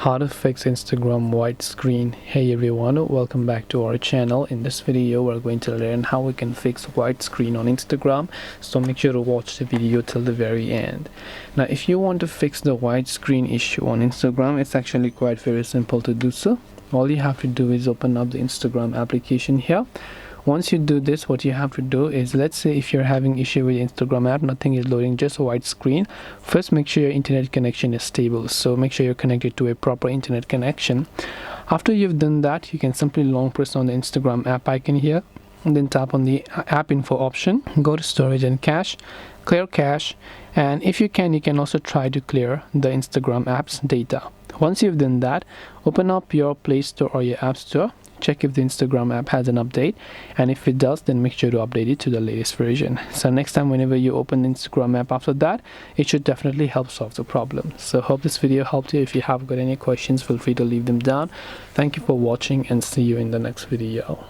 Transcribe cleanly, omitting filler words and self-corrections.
How to fix Instagram white screen. Hey everyone, welcome back to our channel. In this video we're going to learn how we can fix white screen on Instagram, so make sure to watch the video till the very end. Now if you want to fix the white screen issue on Instagram, it's actually quite very simple to do so. All you have to do is open up the Instagram application here. Once you do this, what you have to do is, let's say if you're having issue with Instagram app, nothing is loading, just a white screen. First, make sure your internet connection is stable, so make sure you're connected to a proper internet connection. After you've done that, you can simply long press on the Instagram app icon here, and then tap on the app info option, go to storage and cache, clear cache, and if you can also try to clear the Instagram app's data. Once you've done that, open up your Play Store or your App Store, check if the Instagram app has an update, and if it does, then make sure to update it to the latest version. So next time whenever you open the Instagram app after that, it should definitely help solve the problem. So hope this video helped you. If you have got any questions, feel free to leave them down. Thank you for watching and see you in the next video.